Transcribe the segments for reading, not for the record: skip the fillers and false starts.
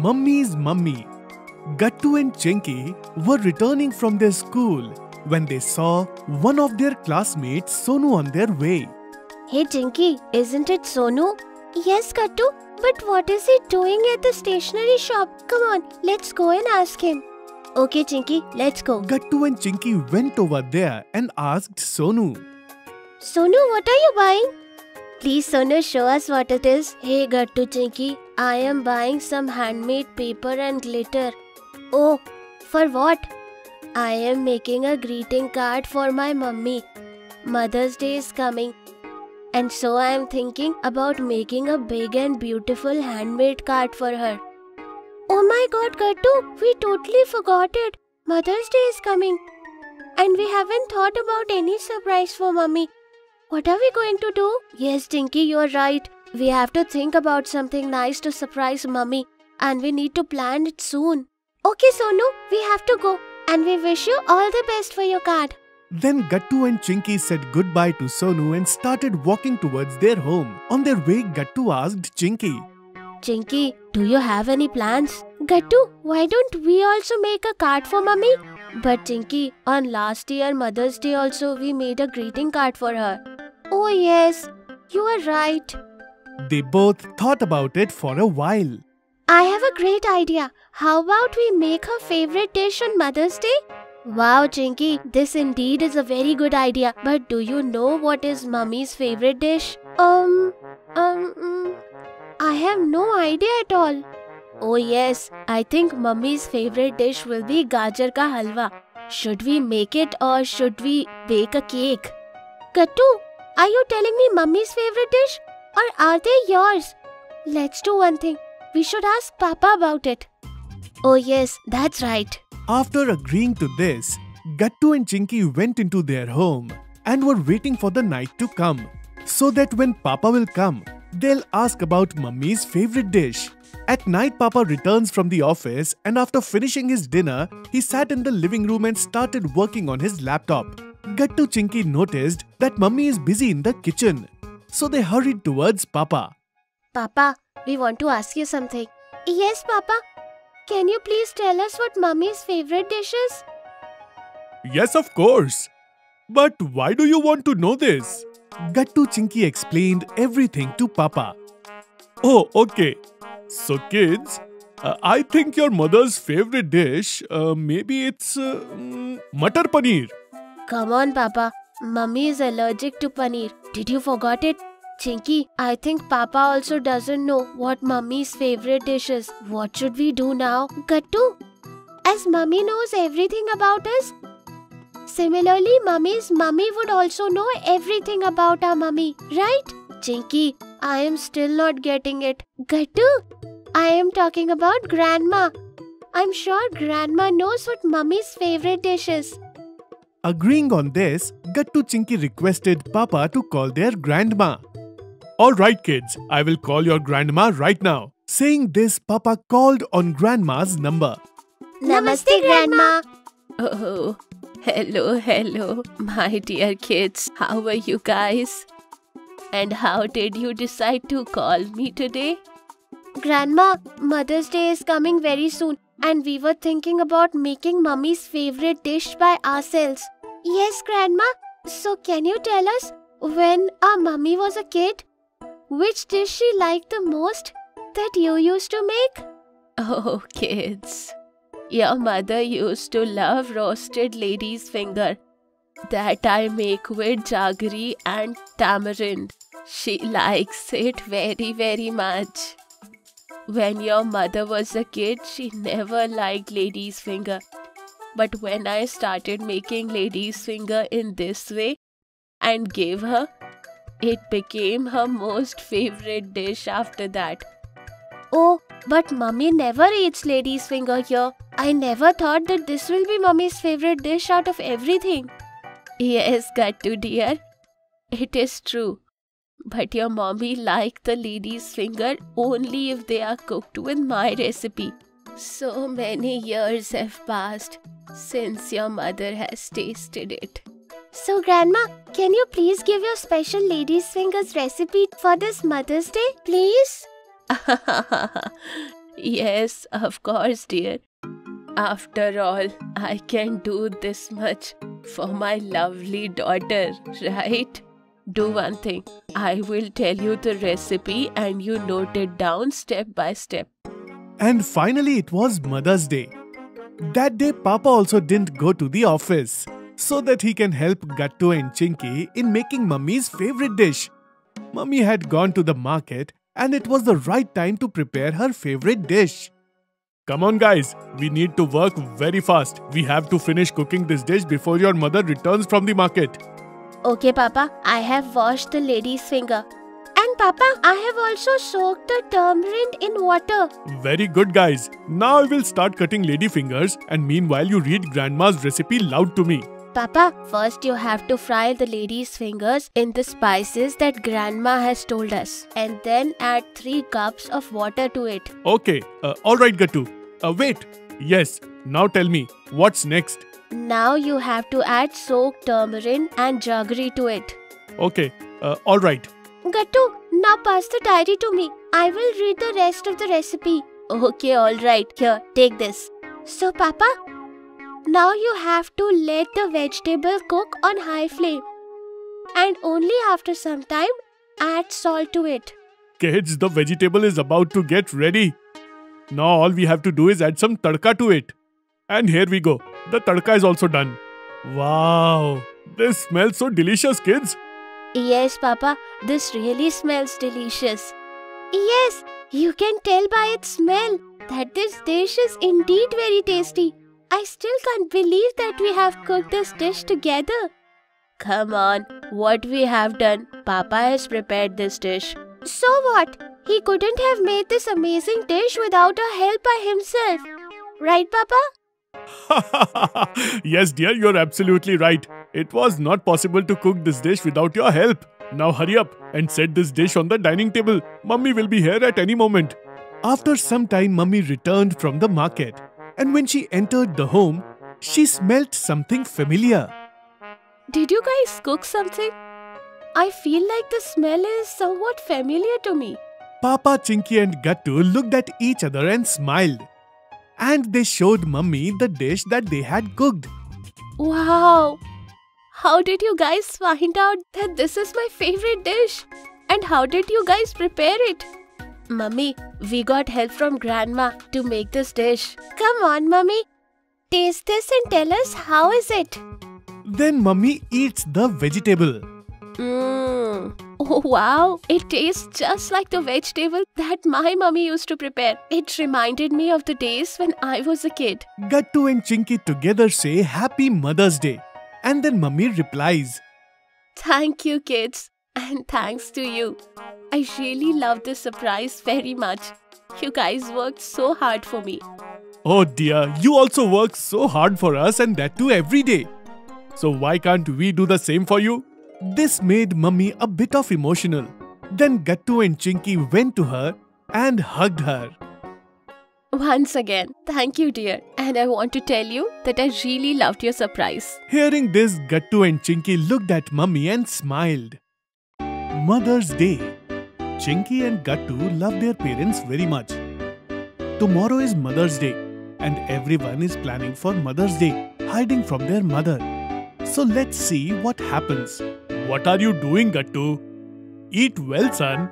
Mummy's Mummy. Gattu and Chinky were returning from their school when they saw one of their classmates, Sonu, on their way. Hey Chinky, isn't it Sonu? Yes, Gattu, but what is he doing at the stationery shop? Come on, let's go and ask him. Okay Chinky, let's go. Gattu and Chinky went over there and asked Sonu. Sonu, what are you buying? Please Sonu, show us what it is. Hey Gattu, Chinky, I am buying some handmade paper and glitter. Oh, for what? I am making a greeting card for my mummy. Mother's Day is coming. And so I am thinking about making a big and beautiful handmade card for her. Oh my god, Gattu, we totally forgot it. Mother's Day is coming. And we haven't thought about any surprise for mummy. What are we going to do? Yes, Tinky, you're right. We have to think about something nice to surprise mummy. And we need to plan it soon. Okay, Sonu, we have to go. And we wish you all the best for your card. Then Gattu and Chinky said goodbye to Sonu and started walking towards their home. On their way, Gattu asked Chinky, Chinky, do you have any plans? Gattu, why don't we also make a card for mummy? But Chinky, on last year Mother's Day also we made a greeting card for her. Oh yes, you are right. They both thought about it for a while. I have a great idea. How about we make her favorite dish on Mother's Day? Wow, Chinky, this indeed is a very good idea. But do you know what is mummy's favorite dish? I have no idea at all. Oh yes, I think mummy's favorite dish will be gajar ka halwa. Should we make it or should we bake a cake? Gattu, are you telling me mummy's favorite dish or are they yours? Let's do one thing. We should ask Papa about it. Oh yes, that's right. After agreeing to this, Gattu and Chinky went into their home and were waiting for the night to come, so that when Papa will come, they'll ask about Mummy's favorite dish. At night, Papa returns from the office and after finishing his dinner, he sat in the living room and started working on his laptop. Gattu Chinky noticed that Mummy is busy in the kitchen, so they hurried towards Papa. Papa, we want to ask you something. Yes, Papa. Can you please tell us what Mummy's favorite dish is? Yes, of course. But why do you want to know this? Gattu Chinky explained everything to Papa. Oh, okay. So kids, I think your mother's favorite dish, maybe it's Matar Paneer. Come on, Papa. Mummy is allergic to paneer. Did you forget it? Chinky, I think Papa also doesn't know what Mummy's favorite dish is. What should we do now? Gattu, as Mummy knows everything about us, similarly Mummy's mummy would also know everything about our mummy, right? Chinky, I am still not getting it. Gattu, I am talking about Grandma. I'm sure Grandma knows what Mummy's favorite dish is. Agreeing on this, Gattu Chinky requested Papa to call their grandma. Alright kids, I will call your grandma right now. Saying this, Papa called on grandma's number. Namaste, Grandma. Oh, hello, my dear kids. How are you guys? And how did you decide to call me today? Grandma, Mother's Day is coming very soon and we were thinking about making Mummy's favorite dish by ourselves. Yes, Grandma. So can you tell us, when our mummy was a kid, which dish she liked the most that you used to make? Oh, kids. Your mother used to love roasted lady's finger that I make with jaggery and tamarind. She likes it very, very much. When your mother was a kid, she never liked lady's finger. But when I started making lady's finger in this way and gave her, it became her most favorite dish after that. Oh, but Mummy never eats lady's finger here. I never thought that this will be Mummy's favorite dish out of everything. Yes, Gattu dear, it is true. But your mommy likes the lady's finger only if they are cooked with my recipe. So many years have passed since your mother has tasted it. So Grandma, can you please give your special lady's fingers recipe for this Mother's Day, please? Yes, of course, dear. After all, I can do this much for my lovely daughter, right? Do one thing. I will tell you the recipe and you note it down step by step. And finally, it was Mother's Day. That day, Papa also didn't go to the office so that he can help Gattu and Chinky in making Mummy's favorite dish. Mummy had gone to the market and it was the right time to prepare her favorite dish. Come on guys, we need to work very fast. We have to finish cooking this dish before your mother returns from the market. Okay, Papa, I have washed the lady's finger. And Papa, I have also soaked the tamarind in water. Very good guys. Now I will start cutting lady fingers and meanwhile you read Grandma's recipe loud to me. Papa, first you have to fry the lady's fingers in the spices that Grandma has told us. And then add 3 cups of water to it. Okay, alright Gattu. Wait. Yes, now tell me, what's next? Now you have to add soaked tamarind and jaggery to it. Okay, alright. Gattu, now pass the diary to me. I will read the rest of the recipe. Okay, alright. Here, take this. So, Papa, now you have to let the vegetable cook on high flame. And only after some time, add salt to it. Kids, the vegetable is about to get ready. Now all we have to do is add some tadka to it. And here we go. The tadka is also done. Wow, this smells so delicious, kids. Yes, Papa, this really smells delicious. Yes, you can tell by its smell that this dish is indeed very tasty. I still can't believe that we have cooked this dish together. Come on, what we have done? Papa has prepared this dish. So what? He couldn't have made this amazing dish without our help by himself. Right, Papa? Yes, dear, you're absolutely right. It was not possible to cook this dish without your help. Now hurry up and set this dish on the dining table. Mummy will be here at any moment. After some time, Mummy returned from the market. And when she entered the home, she smelt something familiar. Did you guys cook something? I feel like the smell is somewhat familiar to me. Papa, Chinky and Gattu looked at each other and smiled. And they showed Mummy the dish that they had cooked. Wow! How did you guys find out that this is my favorite dish? And how did you guys prepare it? Mummy, we got help from Grandma to make this dish. Come on, Mummy. Taste this and tell us how is it. Then Mummy eats the vegetable. Oh wow, it tastes just like the vegetable that my mummy used to prepare. It reminded me of the days when I was a kid. Gattu and Chinky together say Happy Mother's Day. And then Mummy replies, Thank you, kids. And thanks to you. I really love this surprise very much. You guys worked so hard for me. Oh dear, you also work so hard for us and that too every day. So why can't we do the same for you? This made Mummy a bit of emotional. Then Gattu and Chinky went to her and hugged her. Once again, thank you dear. And I want to tell you that I really loved your surprise. Hearing this, Gattu and Chinky looked at Mummy and smiled. Mother's Day. Chinky and Gattu love their parents very much. Tomorrow is Mother's Day and everyone is planning for Mother's Day, hiding from their mother. So let's see what happens. What are you doing, Gattu? Eat well, son.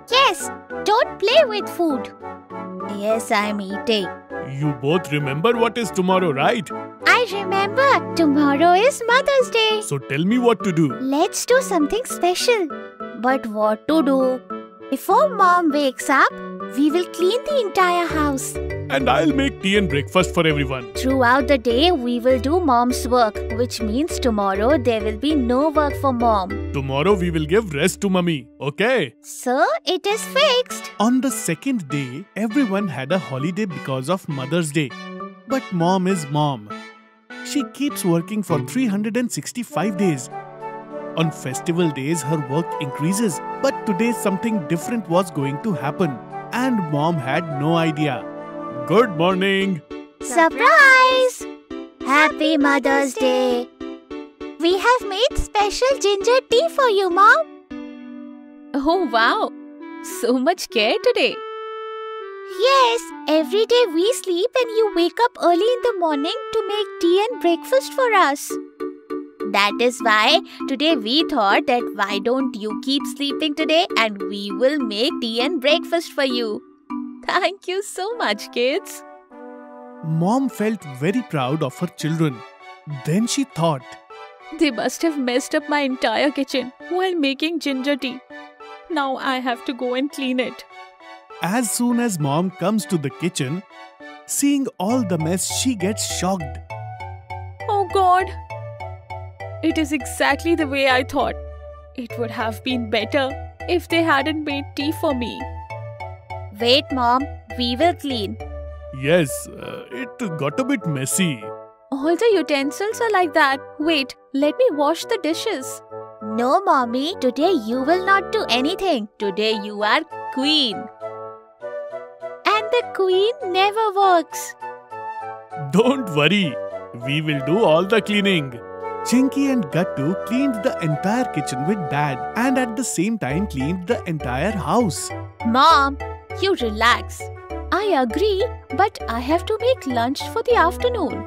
Yes, don't play with food. Yes, I'm eating. You both remember what is tomorrow, right? I remember. Tomorrow is Mother's Day. So tell me what to do. Let's do something special. But what to do? Before Mom wakes up, we will clean the entire house. And I'll make tea and breakfast for everyone. Throughout the day, we will do Mom's work, which means tomorrow there will be no work for Mom. Tomorrow we will give rest to Mummy, okay? So, it is fixed. On the second day, everyone had a holiday because of Mother's Day. But Mom is Mom. She keeps working for 365 days. On festival days, her work increases. But today something different was going to happen. And Mom had no idea. Good morning. Surprise! Happy Mother's Day. We have made special ginger tea for you, Mom. Oh wow, so much care today. Yes, every day we sleep and you wake up early in the morning to make tea and breakfast for us. That is why today we thought that why don't you keep sleeping today and we will make tea and breakfast for you. Thank you so much, kids. Mom felt very proud of her children. Then she thought, They must have messed up my entire kitchen while making ginger tea. Now I have to go and clean it. as soon as Mom comes to the kitchen, seeing all the mess, she gets shocked. Oh God! It is exactly the way I thought. It would have been better if they hadn't made tea for me. Wait, Mom, we will clean. Yes, it got a bit messy. All the utensils are like that. Wait, let me wash the dishes. No, Mommy, today you will not do anything. Today you are queen. And the queen never works. Don't worry, we will do all the cleaning. Chinky and Gattu cleaned the entire kitchen with Dad and at the same time cleaned the entire house. Mom, you relax. I agree, but I have to make lunch for the afternoon.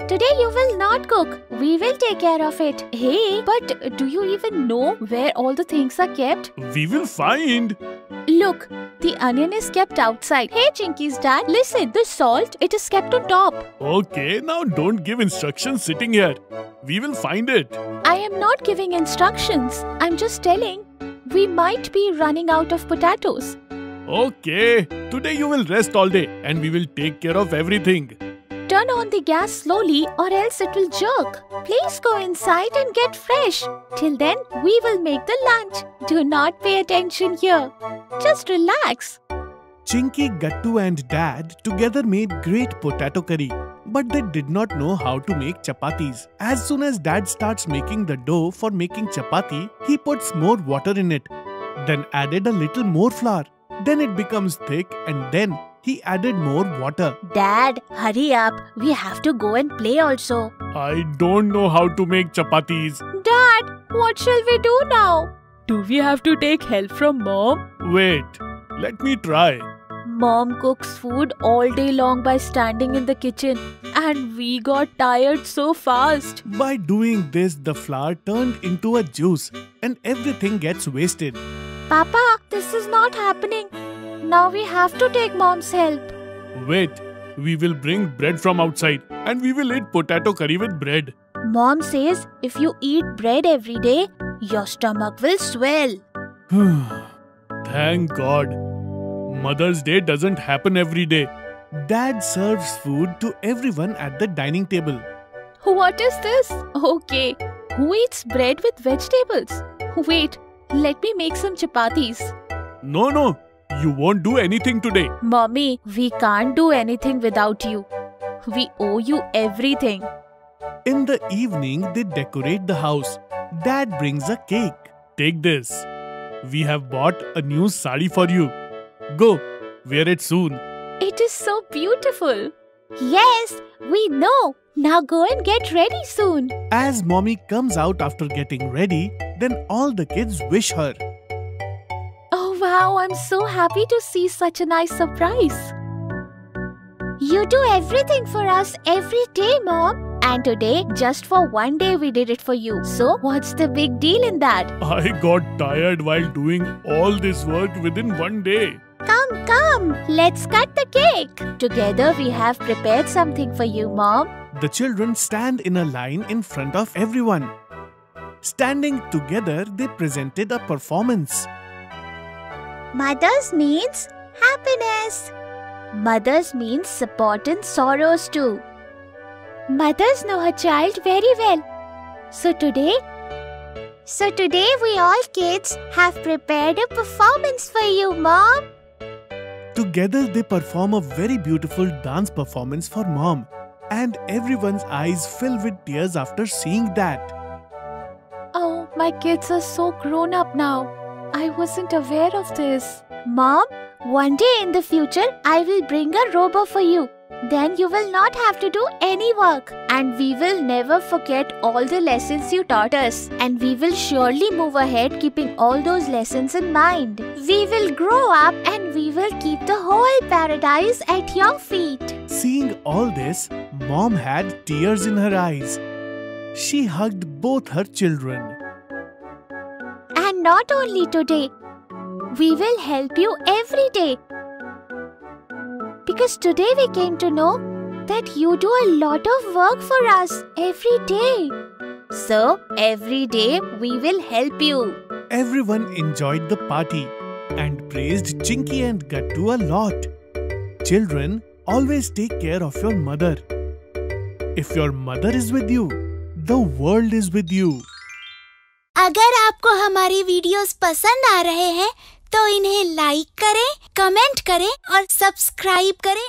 Today you will not cook. We will take care of it. Hey, but do you even know where all the things are kept? We will find. Look, the onion is kept outside. Hey, Chinky's dad, listen, the salt, it is kept on top. Okay, now don't give instructions sitting here. We will find it. I am not giving instructions. I'm just telling. We might be running out of potatoes. Okay, today you will rest all day and we will take care of everything. Turn on the gas slowly or else it will jerk. Please go inside and get fresh. Till then, we will make the lunch. Do not pay attention here. Just relax. Chinky, Gattu and Dad together made great potato curry. But they did not know how to make chapatis. As soon as Dad starts making the dough for making chapati, he puts more water in it. Then added a little more flour. Then it becomes thick and then he added more water. Dad, hurry up. We have to go and play also. I don't know how to make chapatis. Dad, what shall we do now? Do we have to take help from Mom? Wait, let me try. Mom cooks food all day long by standing in the kitchen and we got tired so fast. By doing this, the flour turned into a juice and everything gets wasted. Papa, this is not happening. Now we have to take Mom's help. Wait, we will bring bread from outside and we will eat potato curry with bread. Mom says if you eat bread every day, your stomach will swell. Thank God. Mother's Day doesn't happen every day. Dad serves food to everyone at the dining table. What is this? Okay, who eats bread with vegetables? Wait, let me make some chapatis. No, you won't do anything today. Mommy, we can't do anything without you. We owe you everything. In the evening, they decorate the house. Dad brings a cake. Take this. We have bought a new sari for you. Go, wear it soon. It is so beautiful. Yes, we know. Now go and get ready soon. As Mommy comes out after getting ready, then all the kids wish her. Oh wow, I'm so happy to see such a nice surprise. You do everything for us every day, Mom. And today, just for one day, we did it for you. So, what's the big deal in that? I got tired while doing all this work within one day. Come, let's cut the cake. Together, we have prepared something for you, Mom. The children stand in a line in front of everyone. Standing together, they presented a performance. Mothers means happiness. Mothers means support in sorrows too. Mothers know her child very well. So today we all kids have prepared a performance for you, Mom. Together they perform a very beautiful dance performance for Mom. And everyone's eyes fill with tears after seeing that. Oh, my kids are so grown up now. I wasn't aware of this. Mom, one day in the future, I will bring a robo for you. Then you will not have to do any work. And we will never forget all the lessons you taught us. And we will surely move ahead keeping all those lessons in mind. We will grow up and we will keep the whole paradise at your feet. Seeing all this, Mom had tears in her eyes. She hugged both her children. And not only today, we will help you every day. Because today we came to know that you do a lot of work for us every day. So, every day we will help you. Everyone enjoyed the party and praised Chinky and Gattu a lot. Children, always take care of your mother. If your mother is with you, the world is with you. अगर आपको हमारी videos पसंद आ रहे हैं तो इन्हें like करें, comment करें और सब्सक्राइब करें